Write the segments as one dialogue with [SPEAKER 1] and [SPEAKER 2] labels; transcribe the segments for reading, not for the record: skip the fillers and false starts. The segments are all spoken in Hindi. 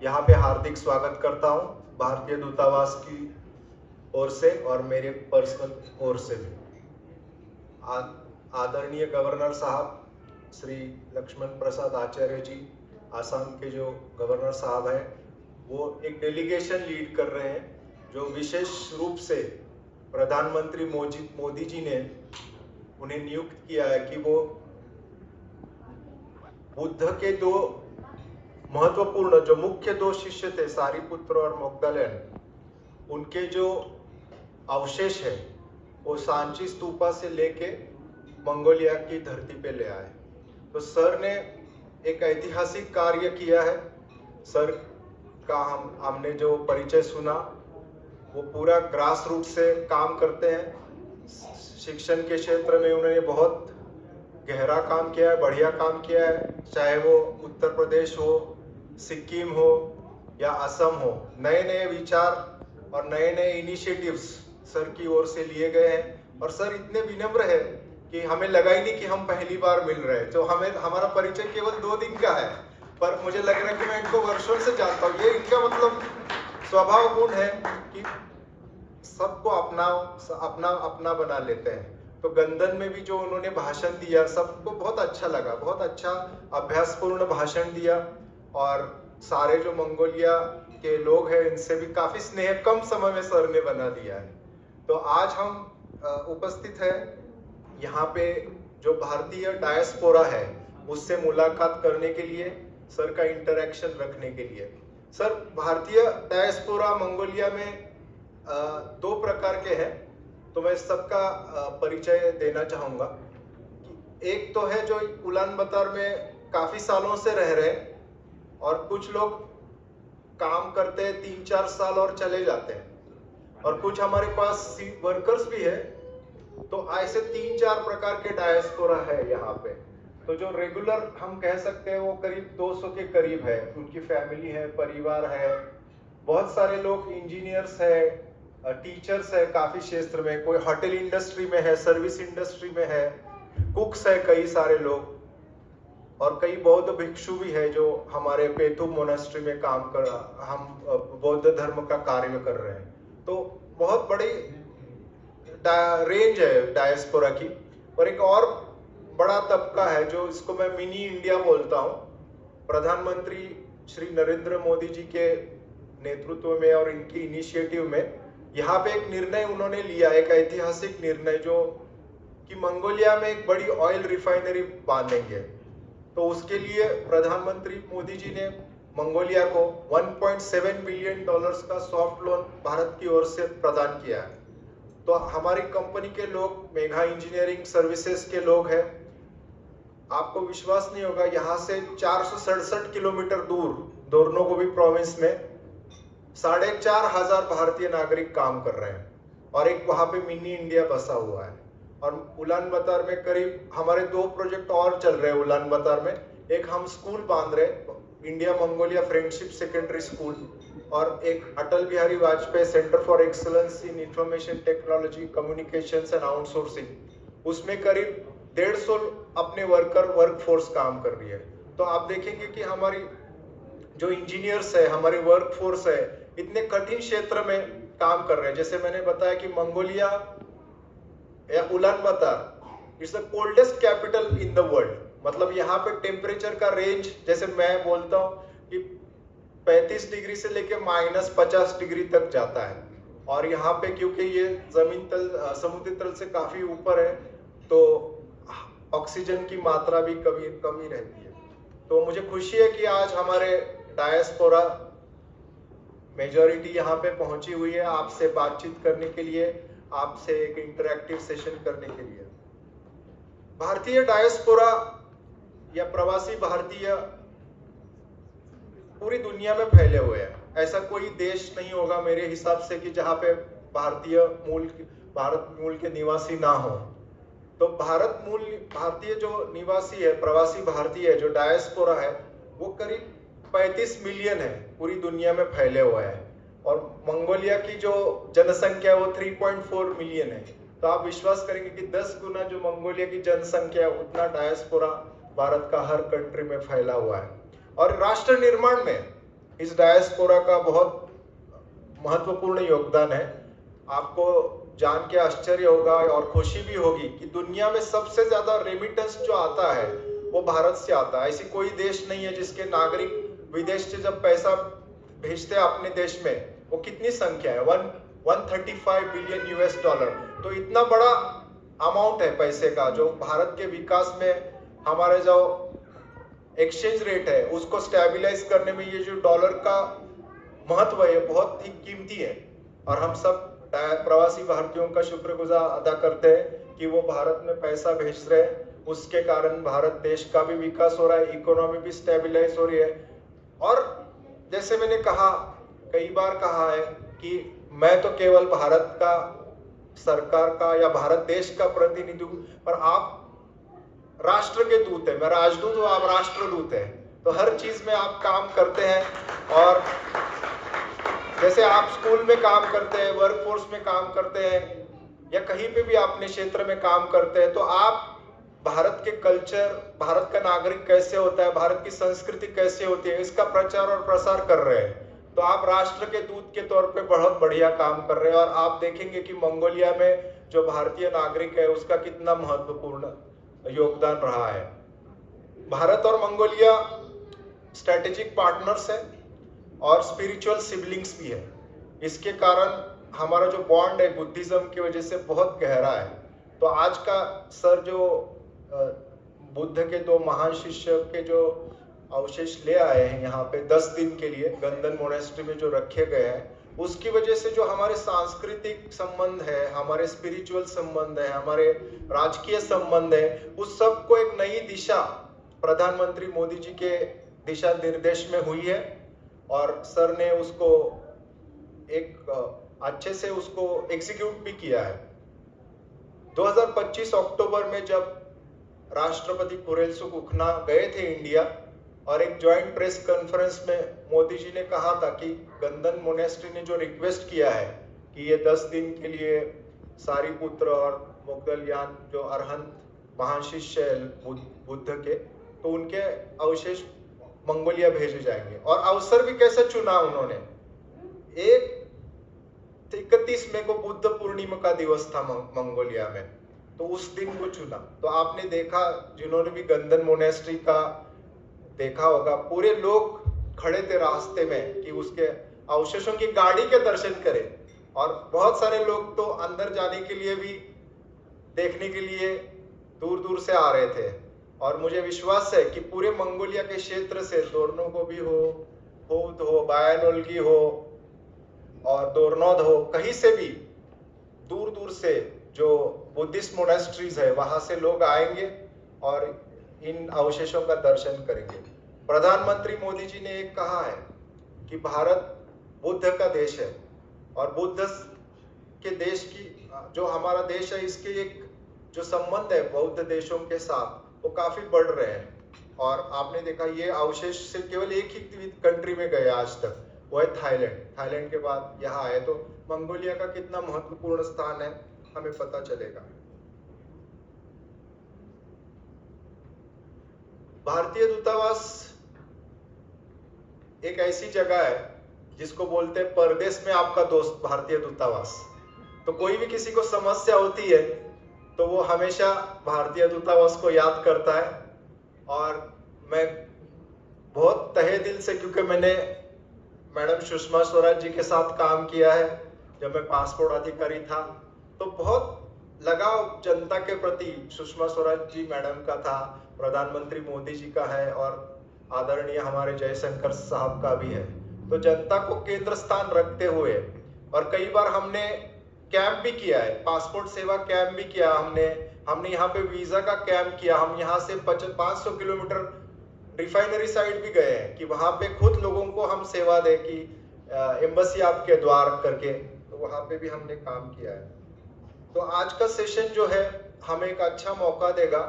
[SPEAKER 1] यहाँ पे हार्दिक स्वागत करता हूँ भारतीय दूतावास की ओर से और मेरे पर्सनल ओर से भी। आदरणीय गवर्नर साहब श्री लक्ष्मण प्रसाद आचार्य जी, आसाम के जो गवर्नर साहब हैं, वो एक डेलीगेशन लीड कर रहे हैं जो विशेष रूप से प्रधानमंत्री मोदी जी ने उन्हें नियुक्त किया है कि वो बुद्ध के दो महत्वपूर्ण जो मुख्य दो शिष्य थे, सारीपुत्र और मोग्दलन, उनके जो अवशेष है वो सांची स्तूपा से लेके मंगोलिया की धरती पे ले आए। तो सर ने एक ऐतिहासिक कार्य किया है। सर का हमने जो परिचय सुना वो पूरा ग्रास रूट से काम करते हैं। शिक्षण के क्षेत्र में उन्होंने बहुत गहरा काम किया है, बढ़िया काम किया है, चाहे वो उत्तर प्रदेश हो, सिक्किम हो या असम हो। नए नए विचार और नए नए इनिशिएटिव्स सर की ओर से लिए गए हैं और सर इतने विनम्र है कि हमें लगा ही नहीं कि हम पहली बार मिल रहे हैं। तो हमारा परिचय केवल 2 दिन का है, पर मुझे लग रहा है कि मैं इनको वर्षों से जानता हूँ। ये इनका मतलब स्वभाव गुण है कि सबको अपना बना लेते हैं। तो गंदन में भी जो उन्होंने भाषण दिया सबको बहुत अच्छा लगा, बहुत अच्छा अभ्यासपूर्ण भाषण दिया और सारे जो मंगोलिया के लोग हैं इनसे भी काफी स्नेह कम समय में सर ने बना दिया है। तो आज हम उपस्थित है यहाँ पे जो भारतीय डायस्पोरा है उससे मुलाकात करने के लिए, सर का इंटरेक्शन रखने के लिए। सर, भारतीय डायस्पोरा मंगोलिया में 2 प्रकार के हैं, तो मैं सबका परिचय देना चाहूंगा। एक तो है जो उलानबातर में काफी सालों से रह रहे हैं और कुछ लोग काम करते हैं 3-4 साल और चले जाते हैं, और कुछ हमारे पास वर्कर्स भी है। तो ऐसे 3-4 प्रकार के डायस्पोरा है यहाँ पे। तो जो रेगुलर हम कह सकते हैं वो करीब 200 के करीब है, उनकी फैमिली है, परिवार है। बहुत सारे लोग इंजीनियर्स है, टीचर्स है काफी क्षेत्र में, कोई होटल इंडस्ट्री में है, सर्विस इंडस्ट्री में है, कुक्स है कई सारे लोग, और कई बौद्ध भिक्षु भी है जो हमारे पेतु मोनास्ट्री में काम कर, हम बौद्ध धर्म का कार्य कर रहे हैं। तो बहुत बड़ी रेंज है डायस्पोरा की। और एक और बड़ा तबका है जो इसको मैं मिनी इंडिया बोलता हूँ। प्रधानमंत्री श्री नरेंद्र मोदी जी के नेतृत्व में और इनकी इनिशिएटिव में यहाँ पे एक निर्णय उन्होंने लिया, एक ऐतिहासिक निर्णय, जो कि मंगोलिया में एक बड़ी ऑयल रिफाइनरी बांधेंगे। तो उसके लिए प्रधानमंत्री मोदी जी ने मंगोलिया को $1.7 बिलियन का सॉफ्ट लोन भारत की ओर से प्रदान किया है। तो हमारी कंपनी के लोग, मेघा इंजीनियरिंग सर्विसेज के लोग हैं, आपको विश्वास नहीं होगा, यहाँ से 467 किलोमीटर दूर दोर्नोगोवी प्रोविंस में 4,500 भारतीय नागरिक काम कर रहे हैं और एक वहां पे मिनी इंडिया बसा हुआ है। और उलानबातर में करीब हमारे 2 प्रोजेक्ट और चल रहे हैं उलानबातर में। एक हम स्कूल बांध रहे हैं, India Mongolia friendship secondary school, और एक Atal Bihari Vajpayee centre for excellence in information technology communications and outsourcing. उसमें करीब 150 अपने वर्कफोर्स काम कर रही है। तो आप देखेंगे कि हमारी जो इंजीनियर्स है, हमारी वर्कफोर्स है, इतने कठिन क्षेत्र में काम कर रहे हैं। जैसे मैंने बताया कि मंगोलिया या Ulaanbaatar it's the coldest capital in the world. मतलब यहाँ पे टेम्परेचर का रेंज, जैसे मैं बोलता हूँ कि 35 डिग्री से लेके -50 डिग्री तक जाता है। और यहाँ पे क्योंकि ये जमीन तल, समुद्र तल से काफी ऊपर है, तो ऑक्सीजन की मात्रा भी कमी रहती है। तो मुझे खुशी है कि आज हमारे डायस्पोरा मेजॉरिटी यहाँ पे पहुंची हुई है आपसे बातचीत करने के लिए, आपसे एक इंटरैक्टिव सेशन करने के लिए। भारतीय डायस्पोरा या प्रवासी भारतीय पूरी दुनिया में फैले हुए हैं। ऐसा कोई देश नहीं होगा मेरे हिसाब से कि जहाँ पे भारत मूल के निवासी ना हो। तो भारतीय जो निवासी है, प्रवासी भारतीय जो डायस्पोरा है, वो करीब 35 मिलियन है, पूरी दुनिया में फैले हुए हैं। और मंगोलिया की जो जनसंख्या है वो 3.4 मिलियन है। तो आप विश्वास करेंगे कि 10 गुना जो मंगोलिया की जनसंख्या है उतना डायस्पोरा भारत का हर कंट्री में फैला हुआ है। और राष्ट्र निर्माण में इस डायस्पोरा का बहुत महत्वपूर्ण योगदान है। आपको जान के आश्चर्य होगा और खुशी भी होगी कि दुनिया में सबसे ज्यादा रेमिटेंस जो आता है वो भारत से आता है। ऐसी कोई देश नहीं है जिसके नागरिक विदेश से जब पैसा भेजते हैं अपने देश में, वो कितनी संख्या है, 135 बिलियन यूएस डॉलर। तो इतना बड़ा अमाउंट है पैसे का जो भारत के विकास में, हमारे जो एक्सचेंज रेट है उसको स्टेबलाइज करने में ये जो डॉलर का महत्व है बहुत ही कीमती है। और हम सब प्रवासी भारतीयों का शुक्रगुजार अदा करते हैं कि वो भारत में पैसा भेज रहे हैं, उसके कारण भारत देश का भी विकास हो रहा है, इकोनॉमी भी स्टेबलाइज हो रही है। और जैसे मैंने कहा, कई बार कहा है कि मैं तो केवल भारत का सरकार का या भारत देश का प्रतिनिधि हूं, पर आप राष्ट्र के दूत है। मैं राजदूत हूं, आप राष्ट्रदूत है। तो हर चीज में आप काम करते हैं। और जैसे आप स्कूल में काम करते हैं, वर्कफोर्स में काम करते हैं, या कहीं पे भी अपने क्षेत्र में काम करते हैं, तो आप भारत के कल्चर, भारत का नागरिक कैसे होता है, भारत की संस्कृति कैसे होती है, इसका प्रचार और प्रसार कर रहे हैं। तो आप राष्ट्र के दूत के तौर पे बहुत बढ़िया काम कर रहे हैं। और आप देखेंगे कि मंगोलिया में जो भारतीय नागरिक है उसका कितना महत्वपूर्ण योगदान रहा है। भारत और मंगोलिया स्ट्रेटेजिक पार्टनर्स है और स्पिरिचुअल सिबलिंग्स भी है। इसके कारण हमारा जो बॉन्ड है बुद्धिज्म की वजह से बहुत गहरा है। तो आज का सर जो बुद्ध के दो महान शिष्य के जो अवशेष ले आए हैं यहाँ पे 10 दिन के लिए गंदन मोनेस्ट्री में जो रखे गए हैं, उसकी वजह से जो हमारे सांस्कृतिक संबंध है, हमारे स्पिरिचुअल संबंध है, हमारे राजकीय संबंध है, उस सब को एक नई दिशा प्रधानमंत्री मोदी जी के दिशा निर्देश में हुई है। और सर ने उसको एक अच्छे से उसको एग्जीक्यूट भी किया है। 2025 अक्टूबर में जब राष्ट्रपति कुरेल सुखना गए थे इंडिया, और एक जॉइंट प्रेस कॉन्फ्रेंस में मोदी जी ने कहा था कि गंदन मोनेस्ट्री ने जो रिक्वेस्ट किया है कि ये 10 दिन के लिए सारीपुत्र और मोगदलयान जो अरहंत महान शिष्य है बुद्ध के, तो उनके अवशेष मंगोलिया भेजे जाएंगे। और अवसर भी कैसे चुना उन्होंने, 31 मई को बुद्ध पूर्णिमा का दिवस था मंगोलिया में, तो उस दिन को चुना। तो आपने देखा, जिन्होंने भी गंदन मोनेस्ट्री का देखा होगा, पूरे लोग खड़े थे रास्ते में कि उसके अवशेषों की गाड़ी के दर्शन करें। और बहुत सारे लोग तो अंदर जाने के लिए भी, देखने के लिए दूर दूर से आ रहे थे। और मुझे विश्वास है कि पूरे मंगोलिया के क्षेत्र से, दोर्नोगोबी हो, बायानोल्गी हो और दोरनौद हो, कहीं से भी दूर दूर से जो बुद्धिस्ट मोनेस्ट्रीज है वहां से लोग आएंगे और इन अवशेषों का दर्शन करेंगे। प्रधानमंत्री मोदी जी ने एक कहा है कि भारत बुद्ध का देश है, और बुद्ध के देश की, जो हमारा देश है, इसके एक जो संबंध है बौद्ध देशों के साथ वो काफी बढ़ रहे हैं। और आपने देखा ये अवशेष से केवल एक ही कंट्री में गए आज तक, वो है थाईलैंड। थाईलैंड के बाद यहाँ आए, तो मंगोलिया का कितना महत्वपूर्ण स्थान है हमें पता चलेगा। भारतीय दूतावास एक ऐसी जगह है जिसको बोलते हैं परदेश में आपका दोस्त भारतीय दूतावास। तो कोई भी किसी को समस्या होती है तो वो हमेशा भारतीय दूतावास को याद करता है। और मैं बहुत तहे दिल से, क्योंकि मैंने मैडम सुषमा स्वराज जी के साथ काम किया है जब मैं पासपोर्ट अधिकारी था, तो बहुत लगाव जनता के प्रति सुषमा स्वराज जी मैडम का था, प्रधानमंत्री मोदी जी का है, और आदरणीय हमारे जयशंकर साहब का भी है। तो जनता को केंद्र स्थान रखते हुए, और कई बार हमने कैंप भी किया है, पासपोर्ट सेवा कैंप भी किया हमने यहाँ पे वीजा का कैंप किया। हम यहाँ से 500 किलोमीटर रिफाइनरी साइड भी गए हैं कि वहां पे खुद लोगों को हम सेवा दे कि एम्बेसी आपके द्वार करके, तो वहां पे भी हमने काम किया है। तो आज का सेशन जो है हमें एक अच्छा मौका देगा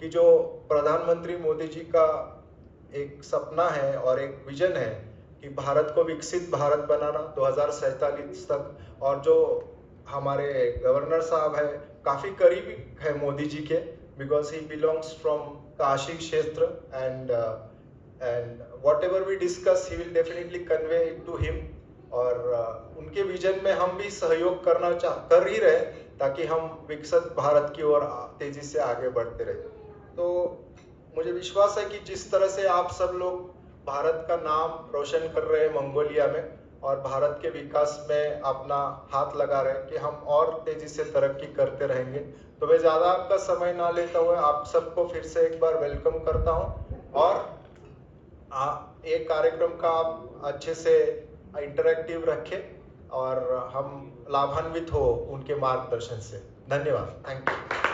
[SPEAKER 1] कि जो प्रधानमंत्री मोदी जी का एक सपना है और एक विजन है कि भारत को विकसित भारत बनाना 2047 तक, और जो हमारे गवर्नर साहब है काफी करीबी है मोदी जी के, because he belongs from Kashi क्षेत्र, and and whatever we discuss, he will definitely convey it to him. और उनके विजन में हम भी सहयोग कर ही रहे ताकि हम विकसित भारत की ओर तेजी से आगे बढ़ते रहे। तो मुझे विश्वास है कि जिस तरह से आप सब लोग भारत का नाम रोशन कर रहे हैं मंगोलिया में और भारत के विकास में अपना हाथ लगा रहे हैं, कि हम और तेजी से तरक्की करते रहेंगे। तो मैं ज़्यादा आपका समय ना लेता हुए आप सबको फिर से एक बार वेलकम करता हूं और एक कार्यक्रम का आप अच्छे से इंटरैक्टिव रखें और हम लाभान्वित हो उनके मार्गदर्शन से। धन्यवाद। Thank you.